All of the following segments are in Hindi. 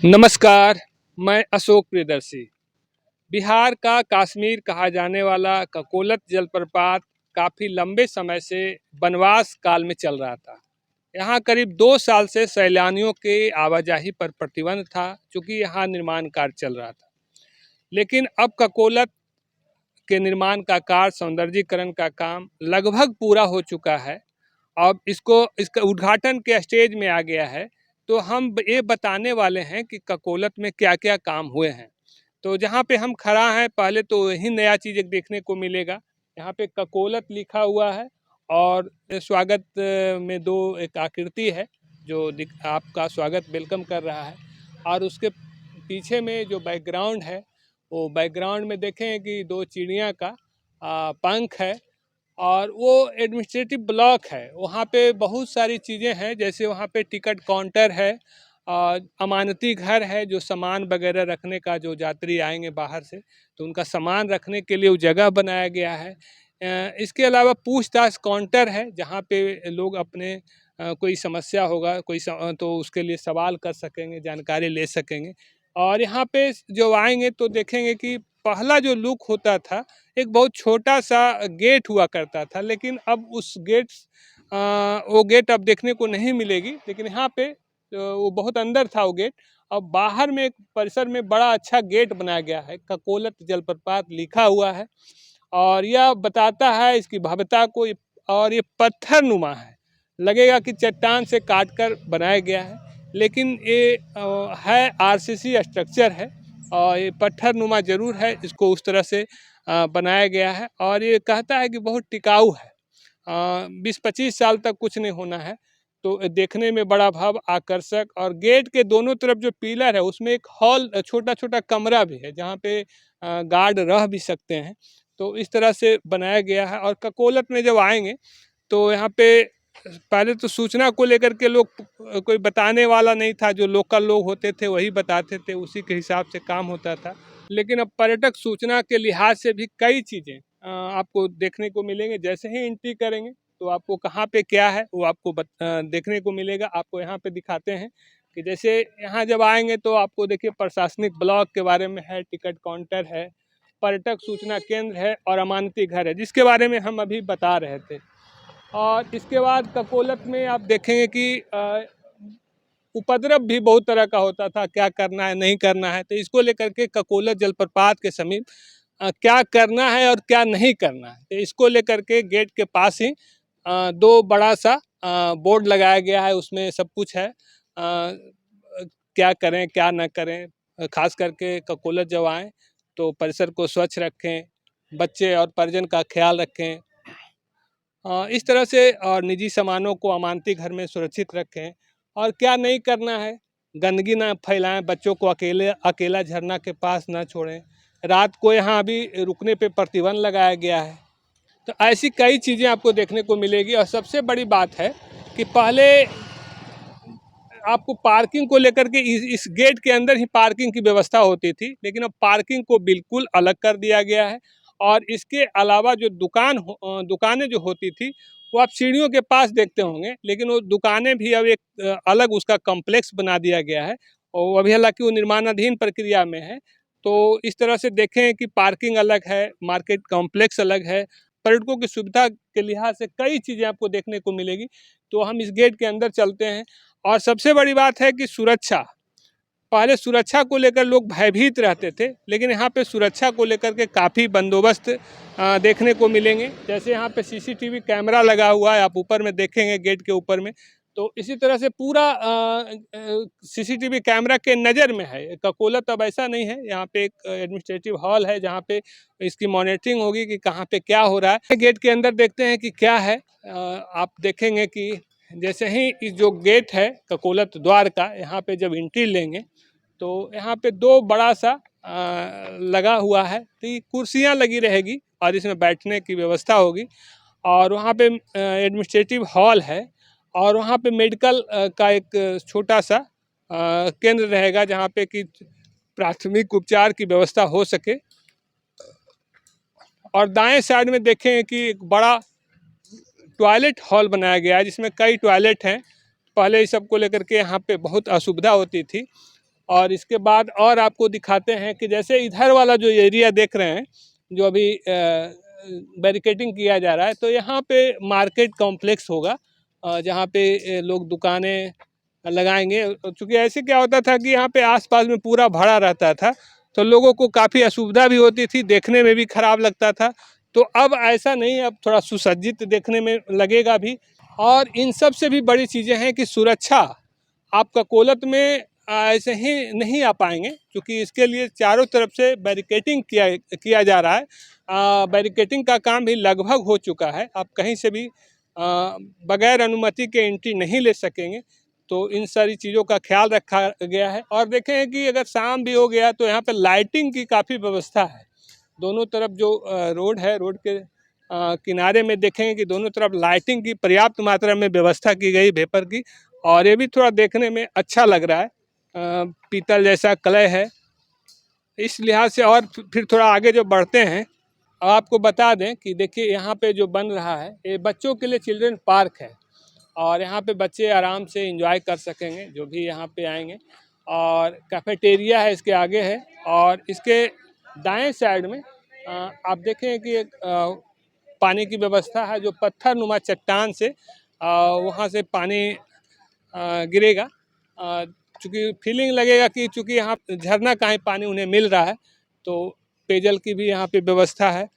नमस्कार, मैं अशोक प्रियदर्शी। बिहार का कश्मीर कहा जाने वाला ककोलत जलप्रपात काफ़ी लंबे समय से वनवास काल में चल रहा था। यहाँ करीब 2 साल से सैलानियों के आवाजाही पर प्रतिबंध था, चूँकि यहाँ निर्माण कार्य चल रहा था। लेकिन अब ककोलत के निर्माण का कार्य, सौंदर्यीकरण का काम लगभग पूरा हो चुका है। अब इसका उद्घाटन के स्टेज में आ गया है। तो हम ये बताने वाले हैं कि ककोलत में क्या-क्या काम हुए हैं। तो जहाँ पे हम खड़ा हैं, पहले तो यही नया चीज़ एक देखने को मिलेगा। यहाँ पे ककोलत लिखा हुआ है और स्वागत में 2 एक आकृति है जो आपका स्वागत वेलकम कर रहा है। और उसके पीछे में जो बैकग्राउंड है, वो बैकग्राउंड में देखें कि 2 चिड़िया का पंख है। और वो एडमिनिस्ट्रेटिव ब्लॉक है। वहाँ पे बहुत सारी चीज़ें हैं, जैसे वहाँ पे टिकट काउंटर है, अमानती घर है, जो सामान वगैरह रखने का, जो यात्री आएंगे बाहर से तो उनका सामान रखने के लिए वो जगह बनाया गया है। इसके अलावा पूछताछ काउंटर है, जहाँ पे लोग अपने कोई समस्या होगा, तो उसके लिए सवाल कर सकेंगे, जानकारी ले सकेंगे। और यहाँ पे जो आएंगे तो देखेंगे कि पहला जो लुक होता था, एक बहुत छोटा सा गेट हुआ करता था, लेकिन अब वो गेट अब देखने को नहीं मिलेगी। लेकिन यहाँ पे वो बहुत अंदर था वो गेट। अब बाहर में एक परिसर में बड़ा अच्छा गेट बनाया गया है, ककोलत जलप्रपात लिखा हुआ है और यह बताता है इसकी भव्यता को। और ये पत्थर नुमा है, लगेगा कि चट्टान से काटकर बनाया गया है, लेकिन ये है आरसीसी स्ट्रक्चर है और ये पत्थर नुमा जरूर है। इसको उस तरह से बनाया गया है और ये कहता है कि बहुत टिकाऊ है, 20-25 साल तक कुछ नहीं होना है। तो देखने में बड़ा भव्य, आकर्षक। और गेट के दोनों तरफ जो पिलर है, उसमें एक हॉल, छोटा छोटा कमरा भी है, जहाँ पे गार्ड रह भी सकते हैं। तो इस तरह से बनाया गया है। और ककोलत में जब आएंगे तो यहाँ पे पहले तो सूचना को लेकर के लोग, कोई बताने वाला नहीं था, जो लोकल लोग होते थे वही बताते थे, उसी के हिसाब से काम होता था। लेकिन अब पर्यटक सूचना के लिहाज से भी कई चीज़ें आपको देखने को मिलेंगे। जैसे ही एंट्री करेंगे तो आपको कहाँ पे क्या है वो आपको देखने को मिलेगा। आपको यहाँ पे दिखाते हैं कि जैसे यहाँ जब आएंगे तो आपको देखिए प्रशासनिक ब्लॉक के बारे में है, टिकट काउंटर है, पर्यटक सूचना केंद्र है और अमानती घर है, जिसके बारे में हम अभी बता रहे थे। और इसके बाद ककोलत में आप देखेंगे कि उपद्रव भी बहुत तरह का होता था, क्या करना है नहीं करना है। तो इसको लेकर के ककोलत जलप्रपात के समीप क्या करना है और क्या नहीं करना है, तो इसको लेकर के गेट के पास ही 2 बड़ा सा बोर्ड लगाया गया है। उसमें सब कुछ है, क्या करें क्या ना करें। खास करके ककोलत जब आएँ तो परिसर को स्वच्छ रखें, बच्चे और परिजन का ख्याल रखें। इस तरह से और निजी सामानों को अमानती घर में सुरक्षित रखें। और क्या नहीं करना है, गंदगी ना फैलाएं, बच्चों को अकेला झरना के पास ना छोड़ें, रात को यहाँ अभी रुकने पे प्रतिबंध लगाया गया है। तो ऐसी कई चीज़ें आपको देखने को मिलेगी। और सबसे बड़ी बात है कि पहले आपको पार्किंग को लेकर के इस गेट के अंदर ही पार्किंग की व्यवस्था होती थी, लेकिन अब पार्किंग को बिल्कुल अलग कर दिया गया है। और इसके अलावा जो दुकानें जो होती थी, वो आप सीढ़ियों के पास देखते होंगे, लेकिन वो दुकानें भी अब एक अलग उसका कॉम्प्लेक्स बना दिया गया है और अभी हालांकि वो निर्माणाधीन प्रक्रिया में है। तो इस तरह से देखें कि पार्किंग अलग है, मार्केट कॉम्प्लेक्स अलग है, पर्यटकों की सुविधा के लिहाज से कई चीज़ें आपको देखने को मिलेगी। तो हम इस गेट के अंदर चलते हैं। और सबसे बड़ी बात है कि सुरक्षा, पहले सुरक्षा को लेकर लोग भयभीत रहते थे, लेकिन यहाँ पे सुरक्षा को लेकर के काफ़ी बंदोबस्त देखने को मिलेंगे। जैसे यहाँ पे सीसीटीवी कैमरा लगा हुआ है, आप ऊपर में देखेंगे गेट के ऊपर में। तो इसी तरह से पूरा सीसीटीवी कैमरा के नज़र में है। ककोलत अब ऐसा नहीं है, यहाँ पे एक एडमिनिस्ट्रेटिव हॉल है, जहाँ पे इसकी मॉनिटरिंग होगी कि कहाँ पे क्या हो रहा है। गेट के अंदर देखते हैं कि क्या है। आप देखेंगे कि जैसे ही इस जो गेट है ककोलत द्वार का, यहाँ पे जब एंट्री लेंगे तो यहाँ पे 2 बड़ा सा लगा हुआ है, तो ये कुर्सियाँ लगी रहेगी और इसमें बैठने की व्यवस्था होगी। और वहाँ पे एडमिनिस्ट्रेटिव हॉल है और वहाँ पे मेडिकल का एक छोटा सा केंद्र रहेगा, जहाँ पे कि प्राथमिक उपचार की व्यवस्था हो सके। और दाएं साइड में देखें कि एक बड़ा टॉयलेट हॉल बनाया गया है, जिसमें कई टॉयलेट हैं। पहले इस सब को लेकर के यहाँ पे बहुत असुविधा होती थी, और इसके बाद और आपको दिखाते हैं कि जैसे इधर वाला जो एरिया देख रहे हैं, जो अभी बैरिकेडिंग किया जा रहा है, तो यहाँ पे मार्केट कॉम्प्लेक्स होगा जहाँ पे लोग दुकानें लगाएंगे। चूँकि ऐसे क्या होता था कि यहाँ पे आसपास में पूरा भरा रहता था, तो लोगों को काफ़ी असुविधा भी होती थी, देखने में भी खराब लगता था। तो अब ऐसा नहीं, अब थोड़ा सुसज्जित देखने में लगेगा भी। और इन सब से भी बड़ी चीज़ें हैं कि सुरक्षा आप ककोलत में ऐसे ही नहीं आ पाएंगे, क्योंकि इसके लिए चारों तरफ से बैरिकेडिंग किया जा रहा है। बैरिकेडिंग का काम भी लगभग हो चुका है। आप कहीं से भी बगैर अनुमति के एंट्री नहीं ले सकेंगे। तो इन सारी चीज़ों का ख्याल रखा गया है। और देखें कि अगर शाम भी हो गया तो यहाँ पे लाइटिंग की काफ़ी व्यवस्था है। दोनों तरफ जो रोड है, रोड के किनारे में देखेंगे कि दोनों तरफ लाइटिंग की पर्याप्त मात्रा में व्यवस्था की गई वेपर की। और ये भी थोड़ा देखने में अच्छा लग रहा है, पीतल जैसा कलर है इस लिहाज से। और फिर थोड़ा आगे जो बढ़ते हैं, आपको बता दें कि देखिए यहाँ पे जो बन रहा है ये बच्चों के लिए चिल्ड्रन पार्क है। और यहाँ पे बच्चे आराम से एंजॉय कर सकेंगे जो भी यहाँ पे आएंगे। और कैफेटेरिया है इसके आगे है। और इसके दाएं साइड में आप देखें कि एक पानी की व्यवस्था है, जो पत्थर नुमा चट्टान से वहाँ से पानी गिरेगा। चूँकि फीलिंग लगेगा कि चूँकि यहाँ झरना का ही पानी उन्हें मिल रहा है, तो पेयजल की भी यहाँ पे व्यवस्था है।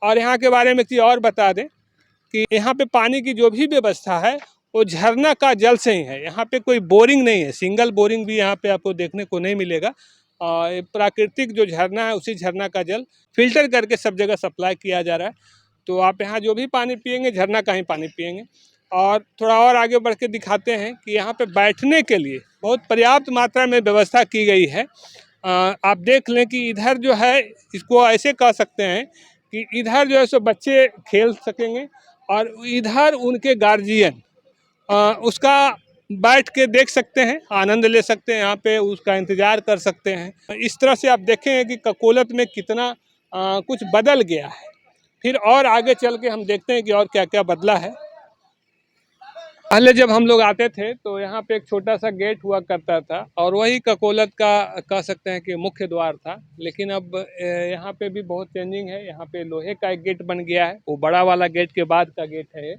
और यहाँ के बारे में चीज़ और बता दें कि यहाँ पे पानी की जो भी व्यवस्था है वो झरना का जल से ही है। यहाँ पे कोई बोरिंग नहीं है, सिंगल बोरिंग भी यहाँ पे आपको देखने को नहीं मिलेगा। प्राकृतिक जो झरना है उसी झरना का जल फिल्टर करके सब जगह सप्लाई किया जा रहा है। तो आप यहाँ जो भी पानी पिएंगे झरना का ही पानी पिएंगे। और थोड़ा और आगे बढ़ के दिखाते हैं कि यहाँ पे बैठने के लिए बहुत पर्याप्त मात्रा में व्यवस्था की गई है। आप देख लें कि इधर जो है, इसको ऐसे कह सकते हैं कि इधर जो है सो बच्चे खेल सकेंगे और इधर उनके गार्जियन उसका बैठ के देख सकते हैं, आनंद ले सकते हैं, यहाँ पे उसका इंतज़ार कर सकते हैं। इस तरह से आप देखें कि ककोलत में कितना कुछ बदल गया है। फिर और आगे चल के हम देखते हैं कि और क्या क्या बदला है। पहले जब हम लोग आते थे तो यहाँ पे एक छोटा सा गेट हुआ करता था और वही ककोलत का कह सकते हैं कि मुख्य द्वार था। लेकिन अब यहाँ पे भी बहुत चेंजिंग है। यहाँ पे लोहे का एक गेट बन गया है, वो बड़ा वाला गेट के बाद का गेट है।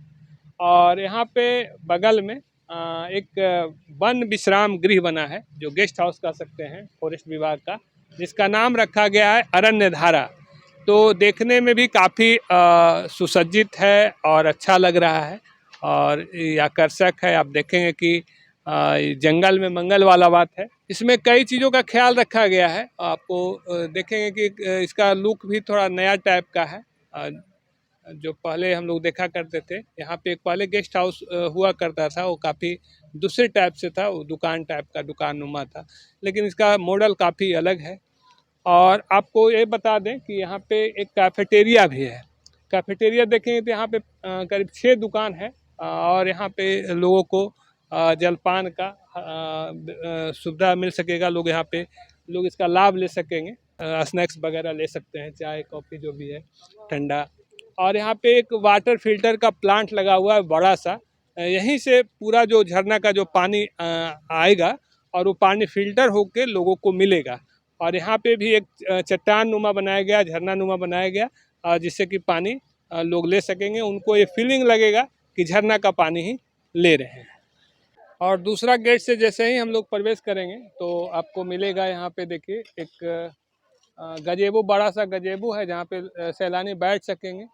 और यहाँ पे बगल में एक वन विश्राम गृह बना है, जो गेस्ट हाउस कह सकते हैं फॉरेस्ट विभाग का, जिसका नाम रखा गया है अरण्य धारा। तो देखने में भी काफ़ी सुसज्जित है और अच्छा लग रहा है और ये आकर्षक है। आप देखेंगे कि जंगल में मंगल वाला बात है। इसमें कई चीज़ों का ख्याल रखा गया है। आपको देखेंगे कि इसका लुक भी थोड़ा नया टाइप का है। जो पहले हम लोग देखा करते थे, यहाँ पे एक पहले गेस्ट हाउस हुआ करता था, वो काफ़ी दूसरे टाइप से था, वो दुकान टाइप का, दुकान नुमा था। लेकिन इसका मॉडल काफ़ी अलग है। और आपको ये बता दें कि यहाँ पे एक कैफेटेरिया भी है। कैफेटेरिया देखेंगे तो यहाँ पे करीब 6 दुकान है। और यहाँ पे लोगों को जलपान का सुविधा मिल सकेगा। लोग यहाँ पे लोग इसका लाभ ले सकेंगे, स्नैक्स वगैरह ले सकते हैं, चाय कॉफ़ी जो भी है ठंडा। और यहाँ पे एक वाटर फिल्टर का प्लांट लगा हुआ है बड़ा सा। यहीं से पूरा जो झरना का जो पानी आएगा और वो पानी फिल्टर होके लोगों को मिलेगा। और यहाँ पे भी एक चट्टान नुमा बनाया गया, झरना नुमा बनाया गया, जिससे कि पानी लोग ले सकेंगे। उनको ये फीलिंग लगेगा कि झरना का पानी ही ले रहे हैं। और दूसरा गेट से जैसे ही हम लोग प्रवेश करेंगे तो आपको मिलेगा यहाँ पे देखिए एक गजेबो, बड़ा सा गजेबो है जहाँ पे सैलानी बैठ सकेंगे।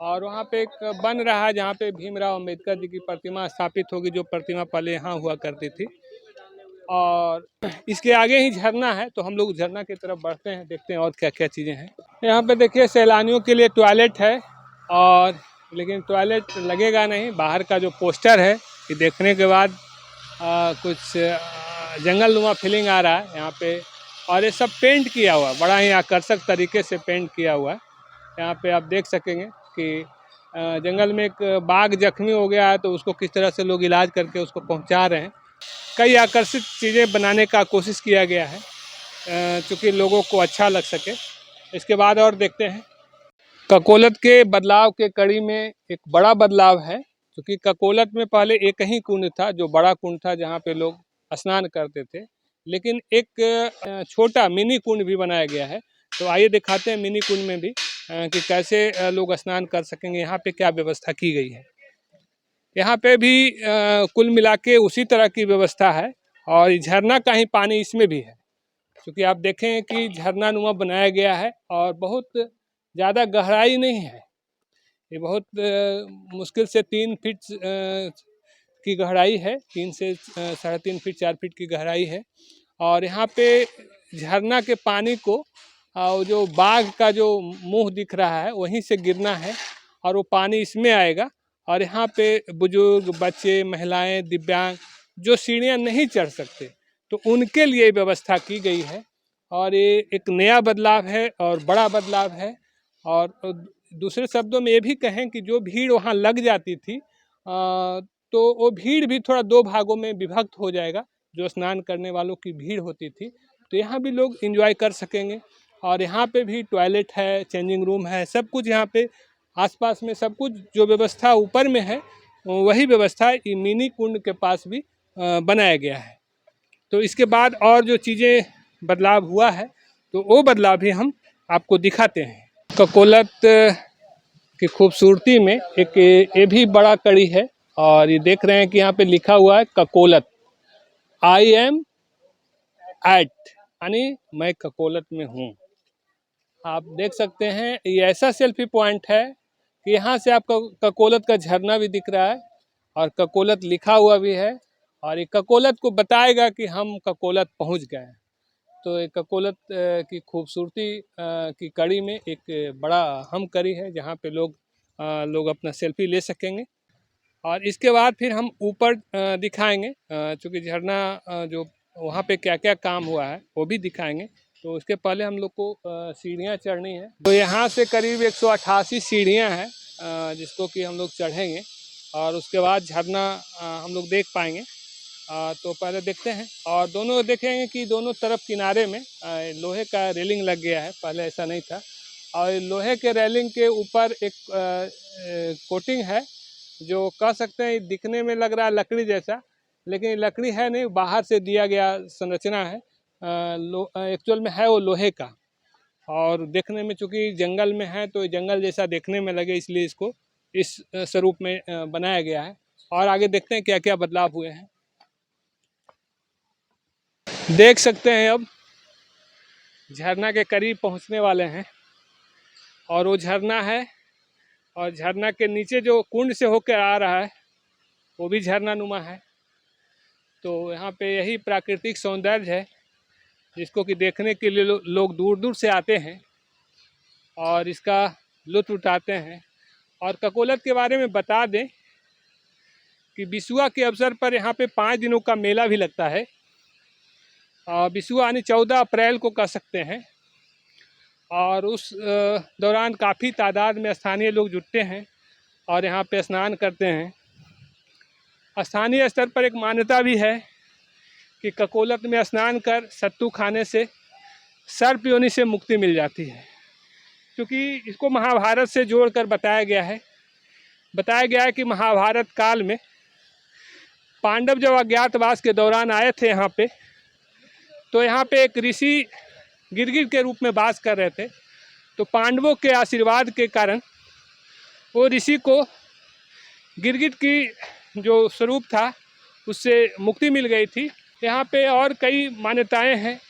और वहाँ पे एक बन रहा है जहाँ पे भीमराव अंबेडकर जी की प्रतिमा स्थापित होगी, जो प्रतिमा पहले यहाँ हुआ करती थी। और इसके आगे ही झरना है, तो हम लोग झरना की तरफ बढ़ते हैं, देखते हैं और क्या क्या चीज़ें हैं। यहाँ पे देखिए सैलानियों के लिए टॉयलेट है। और लेकिन टॉयलेट लगेगा नहीं, बाहर का जो पोस्टर है कि देखने के बाद कुछ जंगल नुमा फीलिंग आ रहा है यहाँ पे। और ये सब पेंट किया हुआ है, बड़ा ही आकर्षक तरीके से पेंट किया हुआ है। यहाँ पे आप देख सकेंगे कि जंगल में एक बाघ जख्मी हो गया है, तो उसको किस तरह से लोग इलाज करके उसको पहुँचा रहे हैं। कई आकर्षित चीज़ें बनाने का कोशिश किया गया है, चूँकि लोगों को अच्छा लग सके। इसके बाद और देखते हैं ककोलत के बदलाव के कड़ी में एक बड़ा बदलाव है। क्योंकि ककोलत में पहले एक ही कुंड था, जो बड़ा कुंड था जहाँ पे लोग स्नान करते थे। लेकिन एक छोटा मिनी कुंड भी बनाया गया है। तो आइए दिखाते हैं मिनी कुंड में भी कि कैसे लोग स्नान कर सकेंगे, यहाँ पे क्या व्यवस्था की गई है। यहाँ पे भी कुल मिला के उसी तरह की व्यवस्था है और झरना का ही पानी इसमें भी है, क्योंकि आप देखें कि झरना नुमा बनाया गया है और बहुत ज़्यादा गहराई नहीं है। ये बहुत मुश्किल से 3 फीट की गहराई है, 3 से 3.5 फीट 4 फीट की गहराई है। और यहाँ पे झरना के पानी को जो बाघ का जो मुंह दिख रहा है वहीं से गिरना है और वो पानी इसमें आएगा। और यहाँ पे बुजुर्ग, बच्चे, महिलाएं, दिव्यांग जो सीढ़ियाँ नहीं चढ़ सकते तो उनके लिए व्यवस्था की गई है। और ये एक नया बदलाव है और बड़ा बदलाव है। और दूसरे शब्दों में ये भी कहें कि जो भीड़ वहाँ लग जाती थी तो वो भीड़ भी थोड़ा 2 भागों में विभक्त हो जाएगा। जो स्नान करने वालों की भीड़ होती थी तो यहाँ भी लोग एंजॉय कर सकेंगे। और यहाँ पे भी टॉयलेट है, चेंजिंग रूम है, सब कुछ यहाँ पे आसपास में सब कुछ जो व्यवस्था ऊपर में है वही व्यवस्था मिनी कुंड के पास भी बनाया गया है। तो इसके बाद और जो चीज़ें बदलाव हुआ है तो वो बदलाव भी हम आपको दिखाते हैं। ककोलत की खूबसूरती में एक ये भी बड़ा कड़ी है और ये देख रहे हैं कि यहाँ पे लिखा हुआ है ककोलत, आई एम एट, यानी मैं ककोलत में हूँ। आप देख सकते हैं ये ऐसा सेल्फी पॉइंट है कि यहाँ से आपको ककोलत का झरना भी दिख रहा है और ककोलत लिखा हुआ भी है और ये ककोलत को बताएगा कि हम ककोलत पहुँच गए। तो एक ककोलत की खूबसूरती की कड़ी में एक बड़ा अहम कड़ी है जहाँ पे लोग अपना सेल्फी ले सकेंगे। और इसके बाद फिर हम ऊपर दिखाएंगे, चूँकि झरना जो वहाँ पे क्या क्या काम हुआ है वो भी दिखाएंगे। तो उसके पहले हम लोग को सीढ़ियाँ चढ़नी है। तो यहाँ से करीब 188 सीढ़ियाँ हैं जिसको कि हम लोग चढ़ेंगे और उसके बाद झरना हम लोग देख पाएंगे। तो पहले देखते हैं और दोनों देखेंगे कि दोनों तरफ किनारे में लोहे का रेलिंग लग गया है, पहले ऐसा नहीं था। और लोहे के रेलिंग के ऊपर एक कोटिंग है जो कह सकते हैं दिखने में लग रहा है लकड़ी जैसा, लेकिन लकड़ी है नहीं, बाहर से दिया गया संरचना है। एक्चुअल में है वो लोहे का और देखने में चूँकि जंगल में है तो जंगल जैसा देखने में लगे इसलिए इसको इस स्वरूप में बनाया गया है। और आगे देखते हैं क्या क्या बदलाव हुए हैं। देख सकते हैं अब झरना के करीब पहुंचने वाले हैं और वो झरना है और झरना के नीचे जो कुंड से होकर आ रहा है वो भी झरना नुमा है। तो यहाँ पे यही प्राकृतिक सौंदर्य है जिसको कि देखने के लिए लोग दूर दूर से आते हैं और इसका लुत्फ़ उठाते हैं। और ककोलत के बारे में बता दें कि बिसुआ के अवसर पर यहाँ पे 5 दिनों का मेला भी लगता है। बिसुआ यानी 14 अप्रैल को कह सकते हैं और उस दौरान काफ़ी तादाद में स्थानीय लोग जुटते हैं और यहाँ पे स्नान करते हैं। स्थानीय स्तर पर एक मान्यता भी है कि ककोलत में स्नान कर सत्तू खाने से सर्प योनि से मुक्ति मिल जाती है, क्योंकि इसको महाभारत से जोड़कर बताया गया है कि महाभारत काल में पांडव जब अज्ञातवास के दौरान आए थे यहाँ पे, तो यहाँ पे एक ऋषि गिरगिट के रूप में वास कर रहे थे। तो पांडवों के आशीर्वाद के कारण वो ऋषि को गिरगिट की जो स्वरूप था उससे मुक्ति मिल गई थी। यहाँ पे और कई मान्यताएं हैं।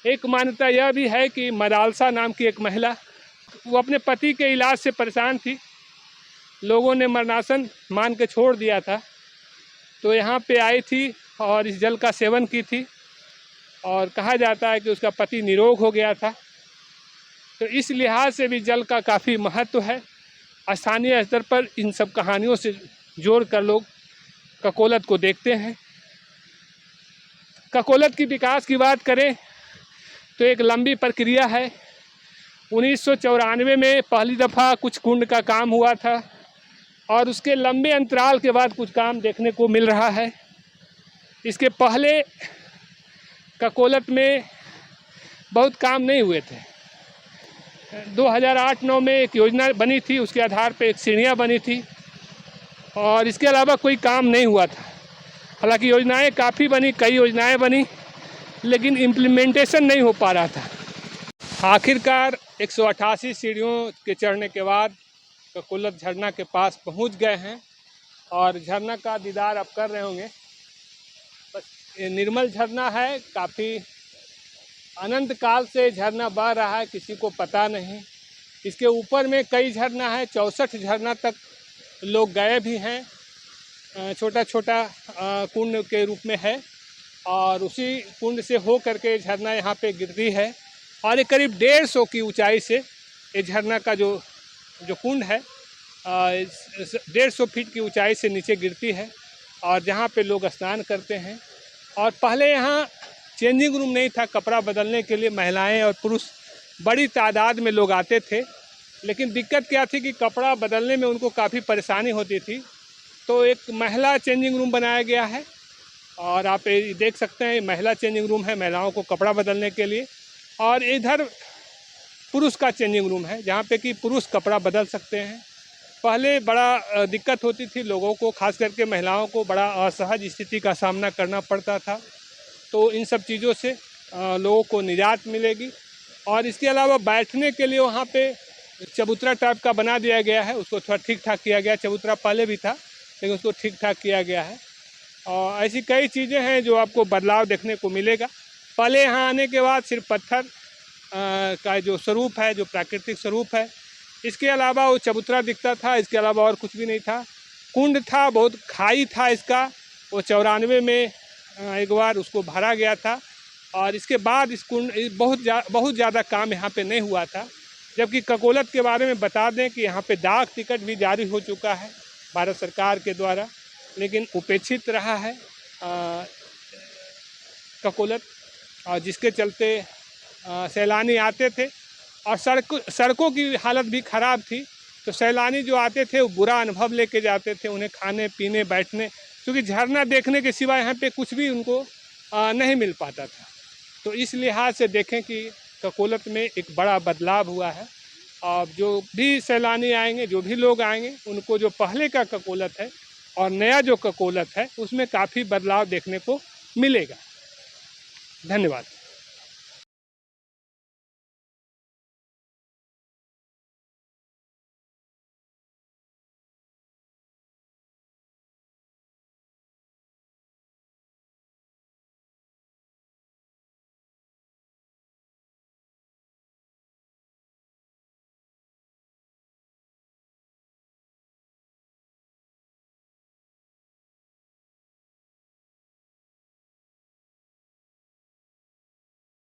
एक मान्यता यह भी है कि मदालसा नाम की एक महिला, वो अपने पति के इलाज से परेशान थी, लोगों ने मरणासन मान के छोड़ दिया था, तो यहाँ पे आई थी और इस जल का सेवन की थी और कहा जाता है कि उसका पति निरोग हो गया था। तो इस लिहाज से भी जल का काफ़ी महत्व है। स्थानीय स्तर पर इन सब कहानियों से जोड़कर लोग ककोलत को देखते हैं। ककोलत की विकास की बात करें तो एक लंबी प्रक्रिया है। 1994 में पहली दफ़ा कुछ कुंड का काम हुआ था और उसके लंबे अंतराल के बाद कुछ काम देखने को मिल रहा है। इसके पहले ककोलत में बहुत काम नहीं हुए थे। 2008-9 में एक योजना बनी थी, उसके आधार पर एक सीढ़ियाँ बनी थी और इसके अलावा कोई काम नहीं हुआ था। हालांकि योजनाएं काफ़ी बनी, कई योजनाएं बनी, लेकिन इम्प्लीमेंटेशन नहीं हो पा रहा था। आखिरकार 188 सीढ़ियों के चढ़ने के बाद ककोलत झरना के पास पहुंच गए हैं और झरना का दीदार आप कर रहे होंगे। बस ये निर्मल झरना है, काफ़ी अनंत काल से झरना बह रहा है, किसी को पता नहीं। इसके ऊपर में कई झरना है, 64 झरना तक लोग गए भी हैं। छोटा छोटा कुंड के रूप में है और उसी कुंड से हो करके झरना यहाँ पे गिरती है और ये करीब 150 की ऊंचाई से ये झरना का जो कुंड है 150 फीट की ऊंचाई से नीचे गिरती है और जहाँ पे लोग स्नान करते हैं। और पहले यहाँ चेंजिंग रूम नहीं था, कपड़ा बदलने के लिए महिलाएं और पुरुष बड़ी तादाद में लोग आते थे, लेकिन दिक्कत क्या थी कि कपड़ा बदलने में उनको काफ़ी परेशानी होती थी। तो एक महिला चेंजिंग रूम बनाया गया है और आप ये देख सकते हैं, महिला चेंजिंग रूम है महिलाओं को कपड़ा बदलने के लिए, और इधर पुरुष का चेंजिंग रूम है जहाँ पे कि पुरुष कपड़ा बदल सकते हैं। पहले बड़ा दिक्कत होती थी लोगों को, खास करके महिलाओं को बड़ा असहज स्थिति का सामना करना पड़ता था। तो इन सब चीज़ों से लोगों को निजात मिलेगी। और इसके अलावा बैठने के लिए वहाँ पे चबूतरा टाइप का बना दिया गया है, उसको थोड़ा ठीक ठाक किया गया। चबूतरा पहले भी था लेकिन उसको ठीक ठाक किया गया है। और ऐसी कई चीज़ें हैं जो आपको बदलाव देखने को मिलेगा। पहले यहाँ आने के बाद सिर्फ पत्थर का जो स्वरूप है, जो प्राकृतिक स्वरूप है, इसके अलावा वो चबूतरा दिखता था, इसके अलावा और कुछ भी नहीं था। कुंड था, बहुत खाई था इसका, वो 94 में एक बार उसको भरा गया था और इसके बाद इस कुंड बहुत ज़्यादा काम यहाँ पे नहीं हुआ था। जबकि ककोलत के बारे में बता दें कि यहाँ पे डाक टिकट भी जारी हो चुका है भारत सरकार के द्वारा, लेकिन उपेक्षित रहा है ककोलत, और जिसके चलते सैलानी आते थे और सड़कों की हालत भी ख़राब थी। तो सैलानी जो आते थे वो बुरा अनुभव लेके जाते थे, उन्हें खाने पीने बैठने, क्योंकि झरना देखने के सिवा यहाँ पे कुछ भी उनको नहीं मिल पाता था। तो इस लिहाज से देखें कि ककोलत में एक बड़ा बदलाव हुआ है। और जो भी सैलानी आएंगे, जो भी लोग आएंगे, उनको जो पहले का ककोलत है और नया जो ककोलत है उसमें काफ़ी बदलाव देखने को मिलेगा। धन्यवाद।